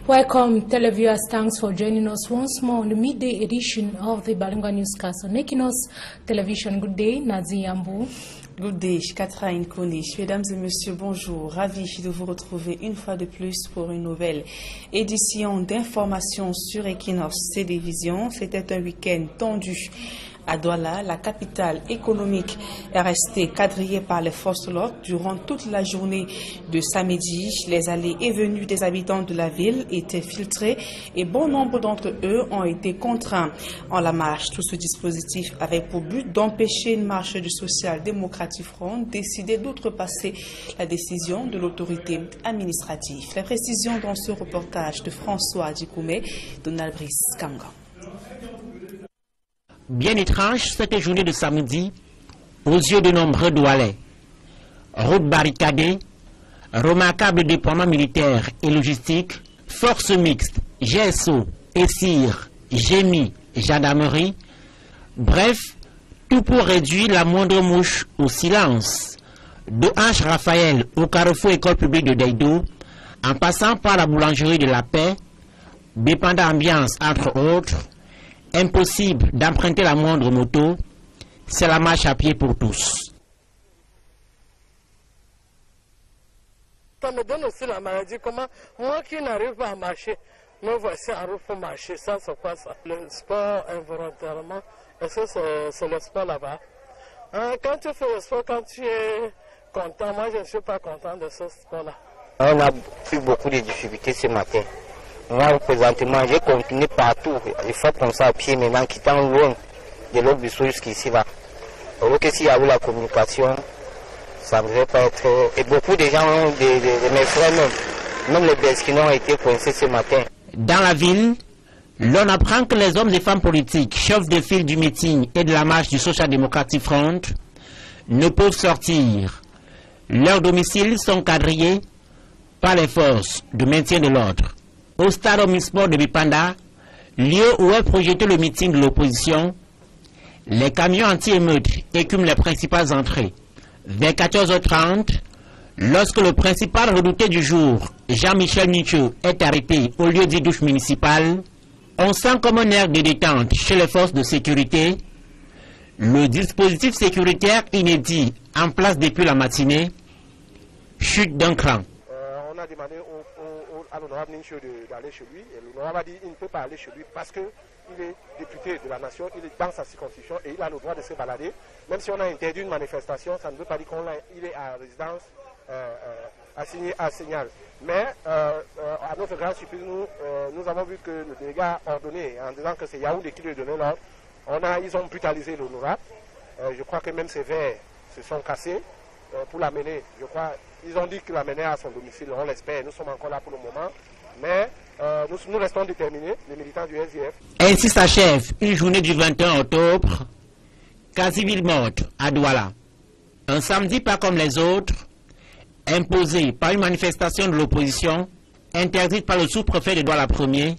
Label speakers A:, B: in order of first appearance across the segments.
A: Welcome, televiewers. Thanks for joining us once more on the midday edition of the Balinga Newscast on Equinos Television. Good day, Nazi Yambou.
B: Good day, Katra Nkonish. Mesdames et messieurs, bonjour. Ravi de vous retrouver une fois de plus pour une nouvelle édition d'information sur Equinos Télévision. C'était un week-end tendu. À Douala, la capitale économique est restée quadrillée par les forces de l'ordre durant toute la journée de samedi. Les allées et venues des habitants de la ville étaient filtrées et bon nombre d'entre eux ont été contraints en la marche. Tout ce dispositif avait pour but d'empêcher une marche du Social Democratic Front décidé d'outrepasser la décision de l'autorité administrative. Les précisions dans ce reportage de François Dikoumé, Donald Brice Kanga.
C: Bien étrange cette journée de samedi aux yeux de nombreux Doualais. Routes barricadées, remarquable déploiement militaire et logistique, forces mixtes, GSO, ESIR, GMI, gendarmerie, bref, tout pour réduire la moindre mouche au silence. De H. Raphaël au carrefour école publique de Deido, en passant par la boulangerie de la Paix, Bépanda Ambiance entre autres, impossible d'emprunter la moindre moto, c'est la marche à pied pour tous.
D: Ça me donne aussi la maladie, comment moi qui n'arrive pas à marcher, me voici en route pour marcher, ça c'est quoi ça? Le sport involontairement, est-ce que c'est le sport là-bas? Hein, quand tu fais le sport, quand tu es content, moi je ne suis pas content de ce sport-là.
E: On a eu beaucoup de difficultés ce matin. Moi, présentement, j'ai continué partout. Il faut comme ça à pied maintenant, quittant loin de l'autre bisou jusqu'ici là. Alors que s'il y a eu la communication, ça ne devait pas être... Et beaucoup de gens, de mes frères même les Besquinois ont été coincés ce matin.
C: Dans la ville, l'on apprend que les hommes et femmes politiques, chefs de file du meeting et de la marche du Social Democratic Front, ne peuvent sortir. Leurs domiciles sont quadrillés par les forces de maintien de l'ordre. Au stade omnisport de Bipanda, lieu où est projeté le meeting de l'opposition, les camions anti-émeutes écument les principales entrées. Vers 14h30, lorsque le principal redouté du jour, Jean-Michel Nichou, est arrêté au lieu dit douche municipale, on sent comme un air de détente chez les forces de sécurité. Le dispositif sécuritaire inédit en place depuis la matinée chute d'un cran.
F: On a demandé à l'honorable Nincho d'aller chez lui, et l'honorable a dit qu'il ne peut pas aller chez lui parce qu'il est député de la nation, il est dans sa circonscription et il a le droit de se balader. Même si on a interdit une manifestation, ça ne veut pas dire qu'il est à résidence assigné à Signal. Mais à notre grande surprise, nous avons vu que le délégat a ordonné, en disant que c'est Yaoundé qui lui a donné l'ordre, ils ont brutalisé l'honorable. Je crois que même ses verres se sont cassés pour l'amener, je crois. Ils ont dit qu'il l'amenait à son domicile, on l'espère, nous sommes encore là pour le moment, mais nous restons déterminés, les militants du SDF.
C: Ainsi s'achève une journée du 21 octobre, quasi ville morte à Douala. Un samedi pas comme les autres, imposé par une manifestation de l'opposition, interdite par le sous-préfet de Douala Ier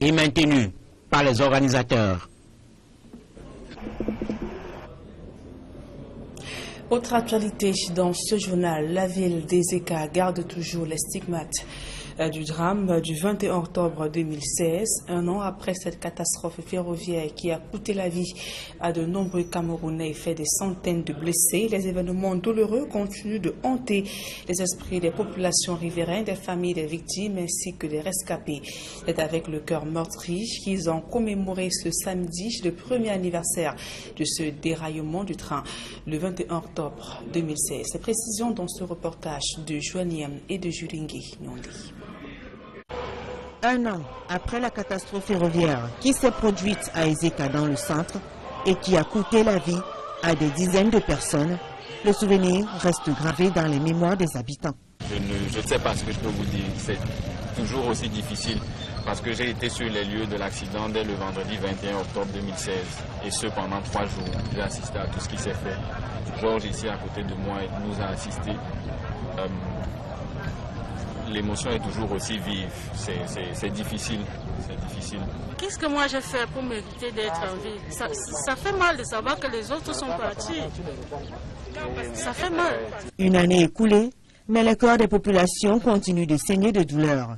C: et maintenu par les organisateurs.
B: Autre actualité dans ce journal, la ville d'Ezeka garde toujours les stigmates du drame du 21 octobre 2016, un an après cette catastrophe ferroviaire qui a coûté la vie à de nombreux Camerounais et fait des centaines de blessés. Les événements douloureux continuent de hanter les esprits des populations riveraines, des familles des victimes ainsi que des rescapés. C'est avec le cœur meurtri qu'ils ont commémoré ce samedi le premier anniversaire de ce déraillement du train le 21 octobre 2016. Ces précisions dans ce reportage de Joaniem et de Juringui Nyondi.
G: Un an après la catastrophe ferroviaire qui s'est produite à Ezeka dans le centre et qui a coûté la vie à des dizaines de personnes, le souvenir reste gravé dans les mémoires des habitants.
H: Je ne sais pas ce que je peux vous dire, c'est toujours aussi difficile parce que j'ai été sur les lieux de l'accident dès le vendredi 21 octobre 2016 et ce pendant 3 jours. J'ai assisté à tout ce qui s'est fait. Georges ici à côté de moi nous a assistés. L'émotion est toujours aussi vive, c'est difficile,
I: Qu'est-ce que moi j'ai fait pour mériter d'être en vie? Ça fait mal de savoir que les autres sont partis. Ça fait mal.
G: Une année écoulée, mais le cœur des populations continue de saigner de douleur.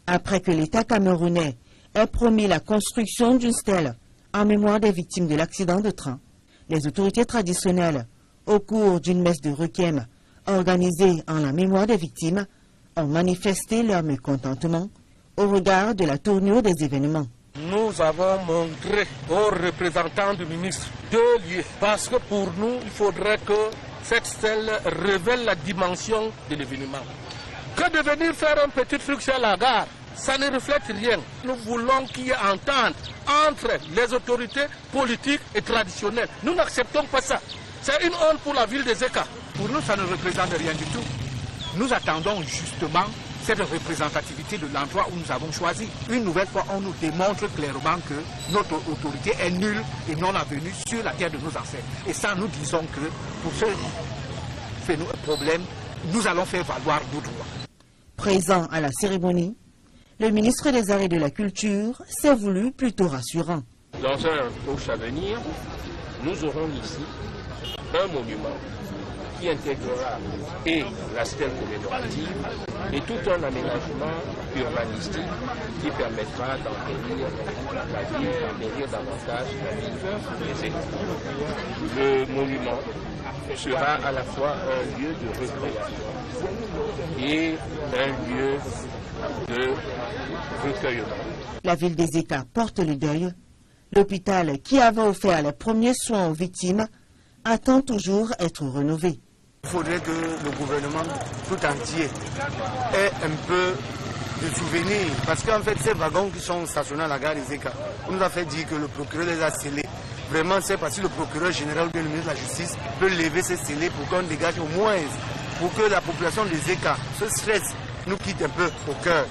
G: après que l'État camerounais ait promis la construction d'une stèle en mémoire des victimes de l'accident de train. Les autorités traditionnelles, au cours d'une messe de requiem organisée en la mémoire des victimes, ont manifesté leur mécontentement au regard de la tournure des événements.
J: Nous avons montré aux représentants du ministre deux lieux, parce que pour nous, il faudrait que cette stèle révèle la dimension de l'événement. Que de venir faire un petit truc sur la gare, ça ne reflète rien. Nous voulons qu'il y ait entente entre les autorités politiques et traditionnelles. Nous n'acceptons pas ça. C'est une honte pour la ville de Zeka.
K: Pour nous, ça ne représente rien du tout. Nous attendons justement cette représentativité de l'endroit où nous avons choisi. Une nouvelle fois, on nous démontre clairement que notre autorité est nulle et non avenue sur la terre de nos ancêtres. Et ça, nous disons que pour ce fait nous un problème, nous allons faire valoir nos droits.
G: Présent à la cérémonie, le ministre des Arts et de la Culture s'est voulu plutôt rassurant.
J: Dans un proche avenir, nous aurons ici un monument qui intégrera et la stèle commémorative et tout un aménagement urbanistique qui permettra d'embellir la ville, d'embellir davantage la ville des écoles. Le monument sera à la fois un lieu de recréation et un lieu de recueillement.
G: La ville des Zeka porte le deuil. L'hôpital qui avait offert les premiers soins aux victimes attend toujours être rénové.
K: Il faudrait que le gouvernement tout entier ait un peu de souvenirs, parce qu'en fait ces wagons qui sont stationnés à la gare des Zeka, on nous a fait dire que le procureur les a scellés. Vraiment c'est parce que le procureur général ou le ministre de la Justice peut lever ces scellés pour qu'on dégage au moins, pour que la population des Zeka, ce stress nous quitte un peu au cœur.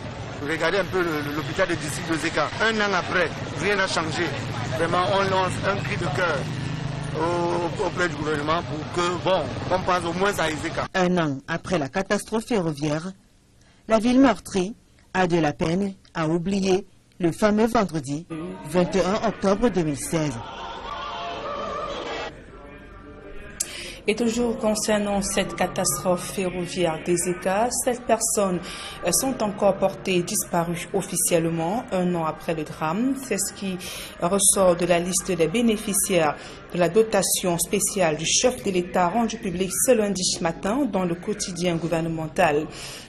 K: Regardez un peu l'hôpital de district de Zeka. Un an après, rien n'a changé. Vraiment, on lance un cri de cœur auprès du gouvernement pour que, on pense au moins à Zeka.
G: Un an après la catastrophe ferroviaire, la ville meurtrie a de la peine à oublier le fameux vendredi 21 octobre 2016.
B: Et toujours concernant cette catastrophe ferroviaire des Zeka, 7 personnes sont encore portées disparues officiellement un an après le drame. C'est ce qui ressort de la liste des bénéficiaires de la dotation spéciale du chef de l'État rendue publique ce lundi matin dans le quotidien gouvernemental.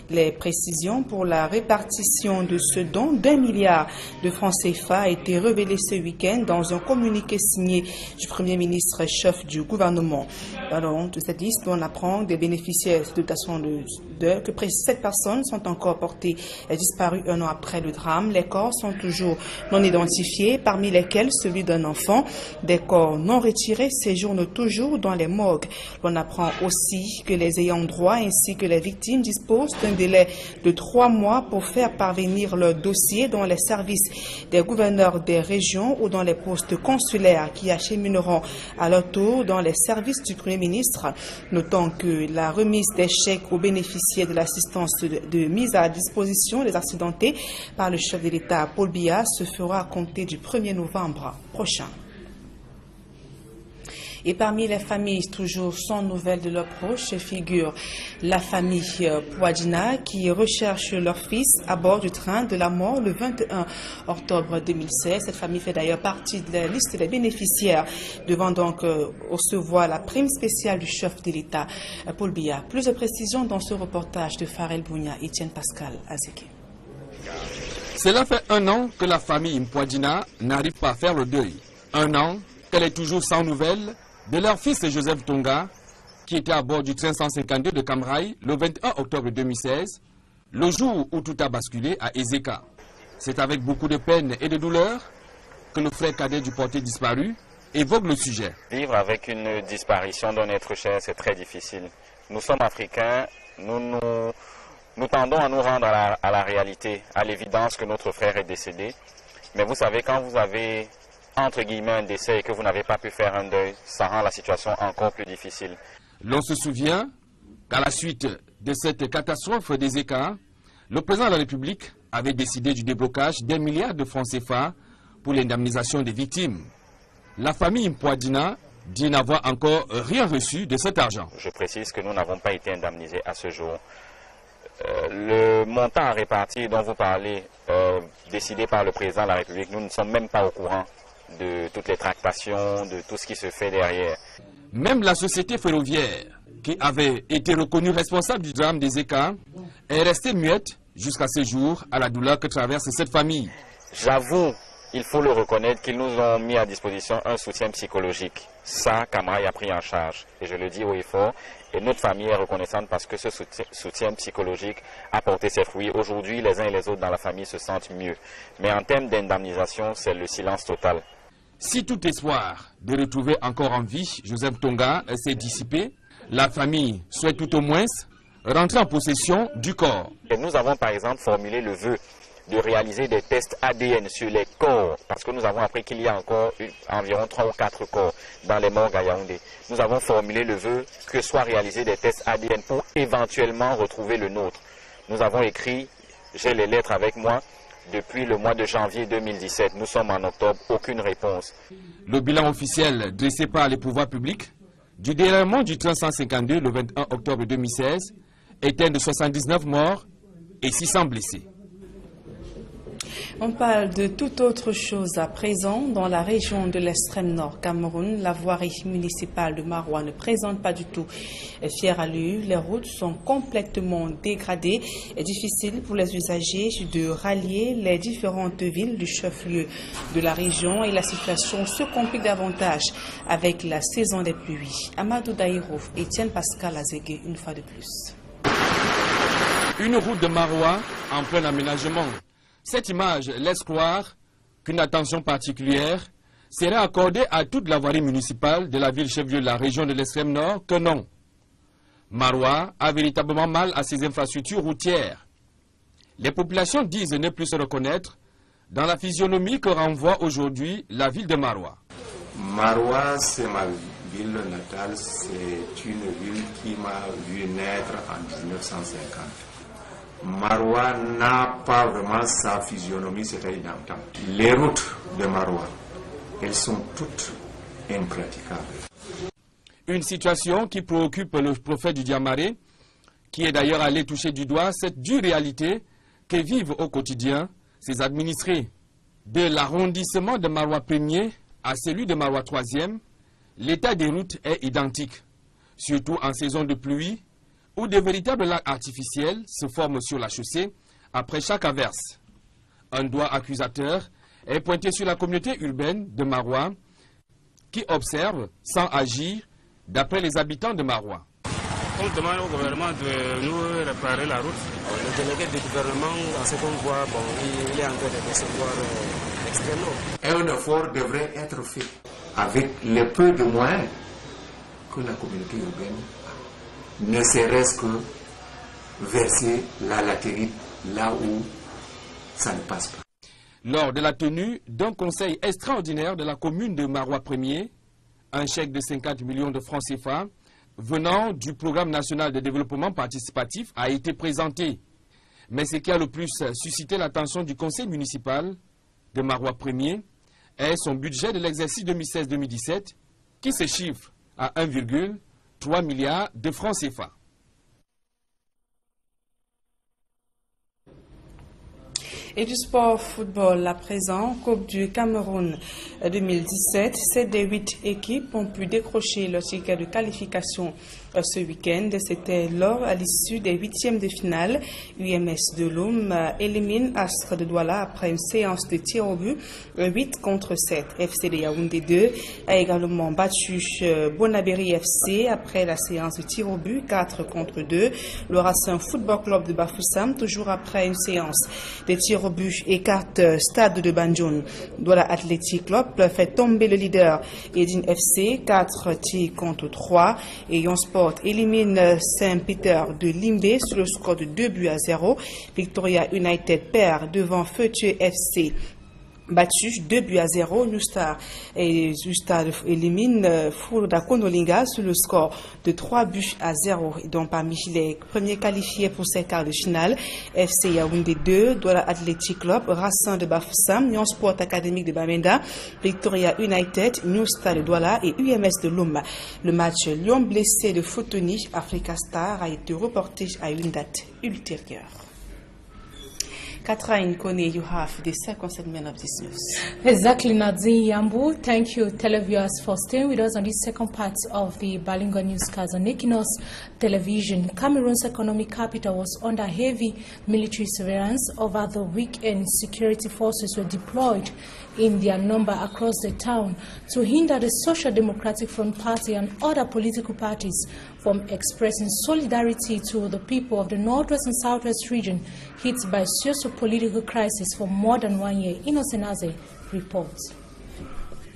B: Les précisions pour la répartition de ce don d'1 milliard de francs CFA a été révélée ce week-end dans un communiqué signé du Premier ministre chef du gouvernement. Alors, de cette liste, on apprend des bénéficiaires de dotation que près de 7 personnes sont encore portées disparues un an après le drame. Les corps sont toujours non identifiés, parmi lesquels celui d'un enfant. Des corps non retirés séjournent toujours dans les morgues. On apprend aussi que les ayants droit ainsi que les victimes disposent d'un délai de 3 mois pour faire parvenir leur dossier dans les services des gouverneurs des régions ou dans les postes consulaires qui achemineront à leur tour dans les services du Premier ministre. Notons que la remise des chèques aux bénéficiaires de l'assistance de mise à disposition des accidentés par le chef de l'État Paul Biya se fera à compter du 1er novembre prochain. Et parmi les familles toujours sans nouvelles de leurs proches figure la famille Pouadina qui recherche leur fils à bord du train de la mort le 21 octobre 2016. Cette famille fait d'ailleurs partie de la liste des bénéficiaires devant donc recevoir la prime spéciale du chef de l'État Paul Biya. Plus de précisions dans ce reportage de Farel Bounia et Etienne Pascal Azeke.
L: Cela fait 1 an que la famille Pouadina n'arrive pas à faire le deuil. 1 an qu'elle est toujours sans nouvelles de leur fils Joseph Tonga, qui était à bord du train 152 de Camraï le 21 octobre 2016, le jour où tout a basculé à Ezeka. C'est avec beaucoup de peine et de douleur que le frère cadet du porté disparu évoque le sujet.
H: Vivre avec une disparition d'un être cher, c'est très difficile. Nous sommes africains, nous tendons à nous rendre à la réalité, à l'évidence que notre frère est décédé. Mais vous savez, quand vous avez entre guillemets un décès et que vous n'avez pas pu faire un deuil, ça rend la situation encore plus difficile.
L: L'on se souvient qu'à la suite de cette catastrophe des Zeka, le président de la République avait décidé du déblocage d'1 milliard de francs CFA pour l'indemnisation des victimes. La famille Pouadina dit n'avoir encore rien reçu de cet argent.
H: Je précise que nous n'avons pas été indemnisés à ce jour. Le montant à répartir dont vous parlez, décidé par le président de la République, nous ne sommes même pas au courant de toutes les tractations, de tout ce qui se fait derrière.
L: Même la société ferroviaire, qui avait été reconnue responsable du drame des ECA, est restée muette jusqu'à ce jour à la douleur que traverse cette famille.
H: J'avoue, il faut le reconnaître, qu'ils nous ont mis à disposition un soutien psychologique. Ça, Camaraï a pris en charge. Et je le dis haut et fort. Et notre famille est reconnaissante parce que ce soutien psychologique a porté ses fruits. Aujourd'hui, les uns et les autres dans la famille se sentent mieux. Mais en termes d'indemnisation, c'est le silence total.
L: Si tout espoir de retrouver encore en vie Joseph Tonga s'est dissipé, la famille souhaite tout au moins rentrer en possession du corps.
H: Et nous avons par exemple formulé le vœu de réaliser des tests ADN sur les corps, parce que nous avons appris qu'il y a encore environ 3 ou 4 corps dans les morgues à Yaoundé. Nous avons formulé le vœu que soient réalisés des tests ADN pour éventuellement retrouver le nôtre. Nous avons écrit, j'ai les lettres avec moi, depuis le mois de janvier 2017. Nous sommes en octobre, aucune réponse.
L: Le bilan officiel dressé par les pouvoirs publics du déraillement du train 152 le 21 octobre 2016 était de 79 morts et 600 blessés.
B: On parle de toute autre chose à présent. Dans la région de l'extrême nord Cameroun, la voirie municipale de Maroua ne présente pas du tout fière allure. Les routes sont complètement dégradées et difficile pour les usagers de rallier les différentes villes du chef-lieu de la région et la situation se complique davantage avec la saison des pluies. Amadou Daïrou et Etienne Pascal Azégué une fois de plus.
L: Une route de Maroua en plein aménagement. Cette image laisse croire qu'une attention particulière serait accordée à toute la voirie municipale de la ville chef-lieu de la région de l'extrême nord, que non. Maroua a véritablement mal à ses infrastructures routières. Les populations disent ne plus se reconnaître dans la physionomie que renvoie aujourd'hui la ville de Maroua.
M: Maroua, c'est ma ville natale, c'est une ville qui m'a vu naître en 1950. Maroua n'a pas vraiment sa physionomie, c'est-à-dire d'antan. Les routes de Maroua, elles sont toutes impraticables.
L: Une situation qui préoccupe le prophète du Diamaré, qui est d'ailleurs allé toucher du doigt cette dure réalité que vivent au quotidien ses administrés. De l'arrondissement de Maroua 1er à celui de Maroua 3e, l'état des routes est identique, surtout en saison de pluie, où de véritables lacs artificiels se forment sur la chaussée après chaque averse. Un doigt accusateur est pointé sur la communauté urbaine de Maroua, qui observe sans agir, d'après les habitants de Maroua.
N: On demande au gouvernement de nous réparer la route. Le délégué du gouvernement, dans ce qu'on voit, il est en train de recevoir extrêmement.
M: Un effort devrait être fait avec les peu de moyens que la communauté urbaine a. Ne serait-ce que verser la latérite là où ça ne passe pas.
L: Lors de la tenue d'un conseil extraordinaire de la commune de Maroua 1er, un chèque de 50 millions de francs CFA venant du programme national de développement participatif a été présenté. Mais ce qui a le plus suscité l'attention du conseil municipal de Maroua 1er est son budget de l'exercice 2016-2017 qui se chiffre à 1,3 milliard de francs CFA.
B: Et du sport football à présent, Coupe du Cameroun 2017, 7 des 8 équipes ont pu décrocher leur ticket de qualification ce week-end. C'était lors à l'issue des 8e de finale. UMS de Loum élimine Astre de Douala après une séance de tir au but 8 contre 7. FC de Yaoundé 2 a également battu Bonabéry FC après la séance de tir au but 4 contre 2. Le Racing Football Club de Bafoussam, toujours après une séance de tir au but, écarte Stade de Banjoun. Douala Athletic Club fait tomber le leader Edine FC 4 tirs contre 3 et Yon Sport élimine Saint-Peter de Limbé sur le score de 2 buts à 0. Victoria United perd devant Feutueux FC battu 2-0. New Star élimine Fouda Konolinga sur le score de 3-0. Donc parmi les premiers qualifiés pour ces quarts de finale, FC Yaoundé 2, Douala Athletic Club, Racing de Bafoussam, Nyon Sport Académique de Bamenda, Victoria United, New Star de Douala et UMS de Loma. Le match Lyon blessé de Fotoni Africa Star a été reporté à une date ultérieure. Catherine Kone, you have the second segment of this news.
A: Exactly, Nadzi Yambu. Thank you, televiewers, for staying with us on this second part of the Balingo newscast on Ekinos television. Cameroon's economic capital was under heavy military surveillance. Over the weekend, security forces were deployed in their number across the town to hinder the Social Democratic Front Party and other political parties from expressing solidarity to the people of the Northwest and Southwest region hit by socio-political crisis for more than 1 year. Innocent Aze reports.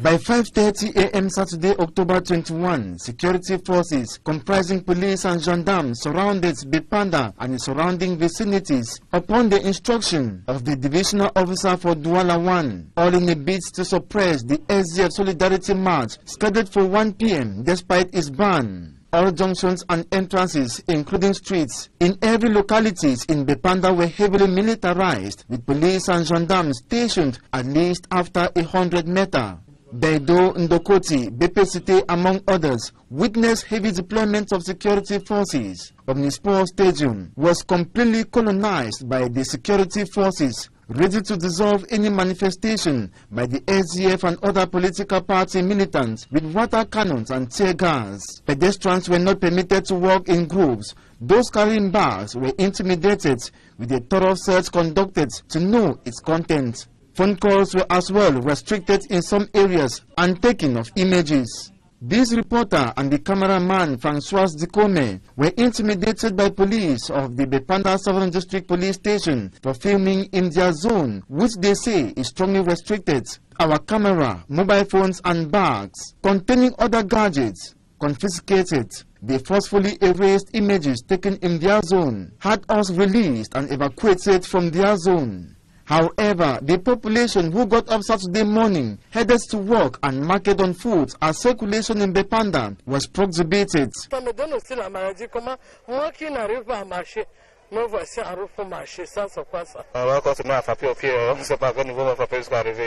O: By 5:30 a.m. Saturday, October 21, security forces comprising police and gendarmes surrounded Bipanda and its surrounding vicinities upon the instruction of the divisional officer for Douala 1, all in a bid to suppress the SDF Solidarity March scheduled for 1 p.m. despite its ban. All junctions and entrances, including streets, in every localities in Bipanda were heavily militarized, with police and gendarmes stationed at least after 100 meters. Beidou, Ndokoti, Bepesite, among others, witnessed heavy deployment of security forces. Omnisport Stadium was completely colonized by the security forces, ready to dissolve any manifestation by the SDF and other political party militants with water cannons and tear gas. Pedestrians were not permitted to walk in groups. Those carrying bags were intimidated with a thorough search conducted to know its content. Phone calls were as well restricted in some areas and taking of images. This reporter and the cameraman Francois Dikome were intimidated by police of the Bepanda Southern District Police Station for filming in their zone, which they say is strongly restricted. Our camera, mobile phones and bags containing other gadgets confiscated. They forcefully erased images taken in their zone, had us released and evacuated from their zone. However, the population who got up Saturday morning headed to work and market on foot as circulation in Bepanda was prohibited.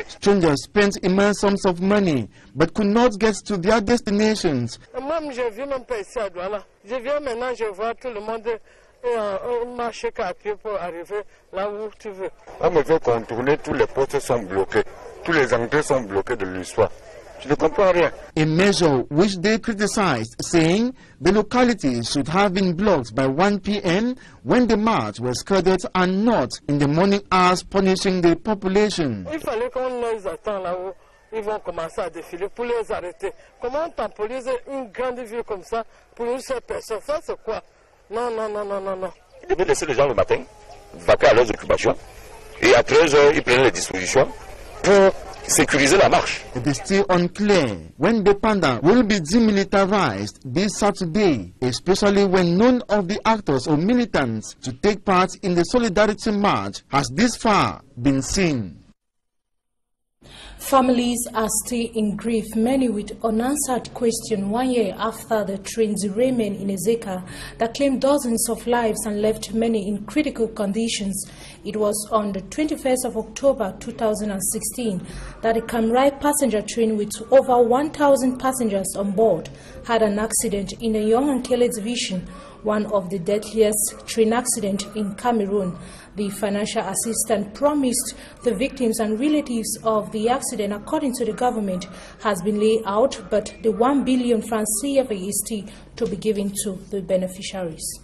O: Strangers spent immense sums of money but could not get to their destinations.
P: On veut contourner, tous les postes sont bloqués, tous les entrées sont bloqués de l'histoire. Je ne comprends rien.
O: A measure which they criticized, saying the localities should have been blocked by 1 p.m. when the march was scheduled and not in the morning hours, punishing the population.
D: Il fallait qu'on les attend là-haut. Ils vont commencer à défiler pour les arrêter. Comment temporiser une grande ville comme ça pour une seule personne? Ça c'est quoi? Non, non, non, non, non, non.
P: Ils devaient laisser les gens le matin, vaquer à leurs occupations, et à 13h, ils prenaient les dispositions pour sécuriser la marche.
O: It is still unclear when Bepanda will be demilitarized this Saturday, especially when none of the actors or militants to take part in the Solidarity March has this far been seen.
A: Families are still in grief, many with unanswered questions 1 year after the train derailment in Ezeka that claimed dozens of lives and left many in critical conditions. It was on the 21st of October 2016 that a Camrai passenger train with over 1,000 passengers on board had an accident in the Yongankele division, one of the deadliest train accidents in Cameroon. The financial assistance promised the victims and relatives of the accident, according to the government, has been laid out, but the 1 billion francs CFA is still to be given to the beneficiaries.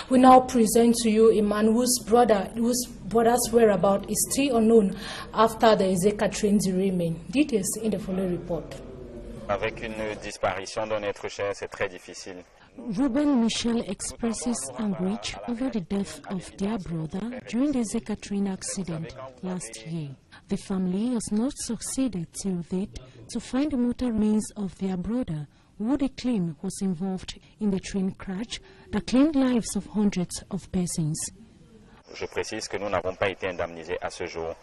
A: We now present to you a man whose brother's whereabouts is still unknown after the Ezeka train derailment. Details in the following report.
H: Avec une disparition d'un être cher, c'est très difficile.
Q: Ruben Michel expresses anguish over the death of their brother during the Ezeka train accident last year. The family has not succeeded till date to find the mortal remains of their brother, who they claim was involved in the train crash that claimed lives of hundreds of persons.
H: Je précise que nous n'avons pas été indemnisés à ce jour.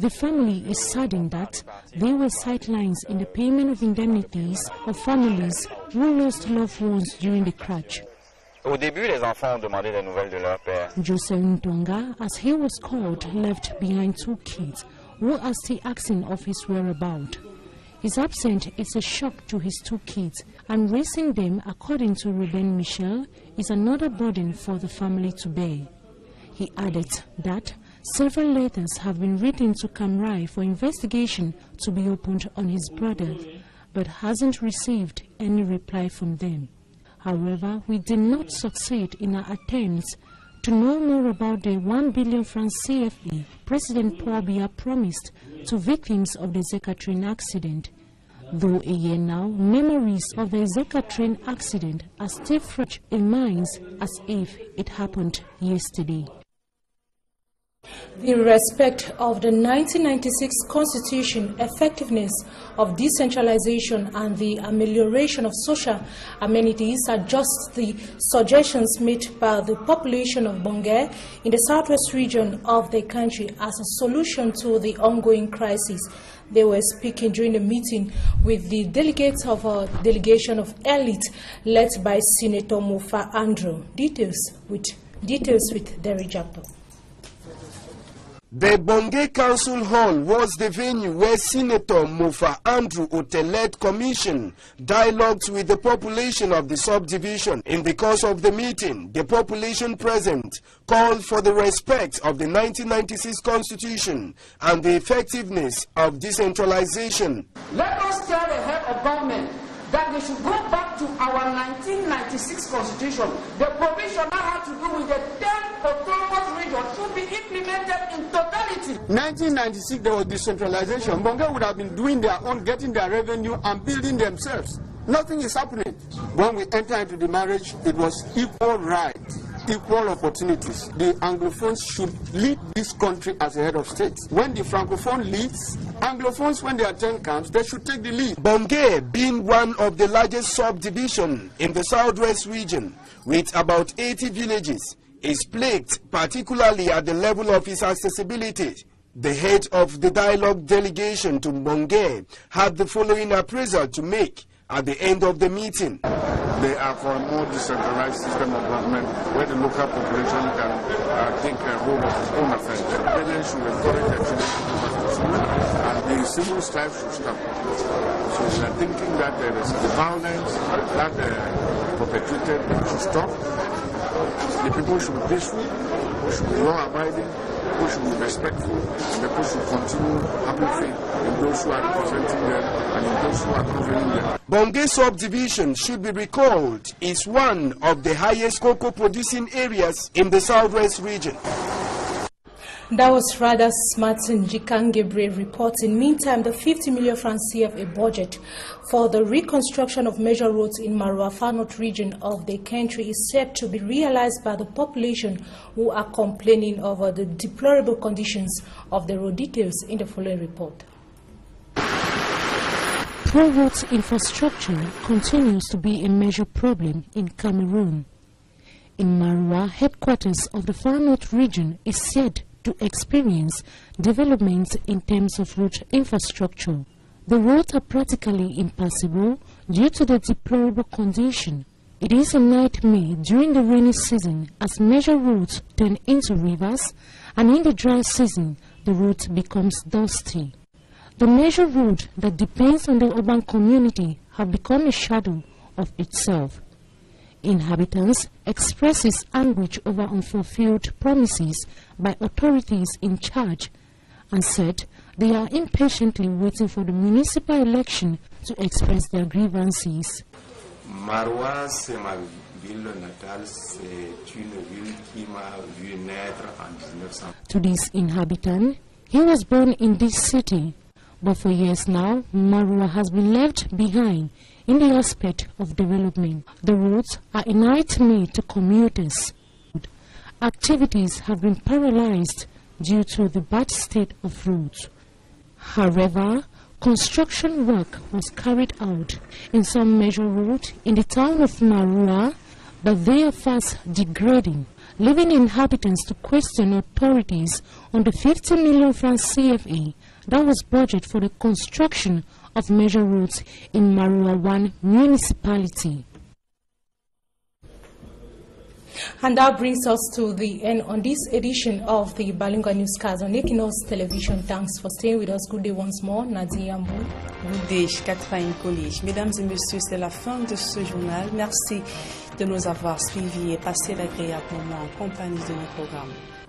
Q: The family is saddened that there were sidelines in the payment of indemnities of families who lost loved ones during the crash.
R: Au début, les enfants ont demandé des nouvelles de leur père.
Q: Jose Ntonga, as he was called, left behind 2 kids who are still asking of his whereabouts. His absence is a shock to his 2 kids, and raising them, according to Ruben Michel, is another burden for the family to bear. He added that several letters have been written to Camrai for investigation to be opened on his brother, but hasn't received any reply from them. However, we did not succeed in our attempts to know more about the 1 billion francs CFA President Paul Biya promised to victims of the Zeka train accident. Though a year now, memories of the Zeka train accident are still fresh in minds as if it happened yesterday.
A: In respect of the 1996 Constitution, effectiveness of decentralization and the amelioration of social amenities are just the suggestions made by the population of Bongé in the southwest region of the country as a solution to the ongoing crisis. They were speaking during a meeting with the delegates of a delegation of elite led by Senator Mofa Andrew. Details with Derry Jackson.
S: The Bongé Council Hall was the venue where Senator Mofa Andrew Otelet Commission dialogued with the population of the subdivision. In the course of the meeting, the population present called for the respect of the 1996 Constitution and the effectiveness of decentralization.
T: Let us tell the head of government that they should go back to our 1996 Constitution. The provision that had to do with the 10th autonomous region should be implemented in totality.
K: 1996 there was decentralization. Bongé would have been doing their own, getting their revenue and building themselves. Nothing is happening. When we enter into the marriage, it was equal rights, equal opportunities. The Anglophones should lead this country as a head of state. When the Francophone leads, Anglophones, when they attend camps, they should take the lead.
S: Bongé, being one of the largest subdivisions in the southwest region, with about 80 villages, is plagued particularly at the level of its accessibility. The head of the dialogue delegation to Bongé had the following appraisal to make at the end of the meeting.
U: They are for a more decentralized system of government where the local population can take hold of its own affairs. Parents should encourage their children to go back to school, and the civil strife should stop. So we are thinking that there is the violence that perpetrated should stop. The people should be peaceful, we should be law-abiding, people should be respectful, and people should continue having faith in those who are representing them and in those who are governing them.
S: Bongé subdivision, should be recalled, is one of the highest cocoa producing areas in the southwest region.
A: That was rather Martin Jikangebre reporting. Meantime, the 50 million francs CFA budget for the reconstruction of major roads in Maroua Far North region of the country is said to be realized by the population who are complaining over the deplorable conditions of the road. Details in the following report.
Q: Poor roads infrastructure continues to be a major problem in Cameroon. In Maroua, headquarters of the Far North region is said to experience developments in terms of road infrastructure. The roads are practically impassable due to the deplorable condition. It is a nightmare during the rainy season as major roads turn into rivers, and in the dry season the road becomes dusty. The major road that depends on the urban community have become a shadow of itself. Inhabitants expresses anguish over unfulfilled promises by authorities in charge and said they are impatiently waiting for the municipal election to express their grievances.
M: Maroua, c'est ma ville natale, c'est une ville qui m'a vu naître en 1900.
Q: To this inhabitant, he was born in this city, but for years now, Maroua has been left behind in the aspect of development. The roads are a nightmare to commuters. Activities have been paralyzed due to the bad state of roads. However, construction work was carried out in some major roads in the town of Maroua, that they are fast degrading, leaving inhabitants to question authorities on the 50 million francs CFA that was budgeted for the construction of major roads in Maroua 1 municipality.
A: And that brings us to the end on this edition of the Balunga Newscast on Equinox Television. Thanks for staying with us. Good day once more. Nadia Mbou.
B: Good day, Catherine College. Mesdames et messieurs, c'est la fin de ce journal. Merci de nous avoir suivis et passé d'agréables moments en compagnie de nos programmes.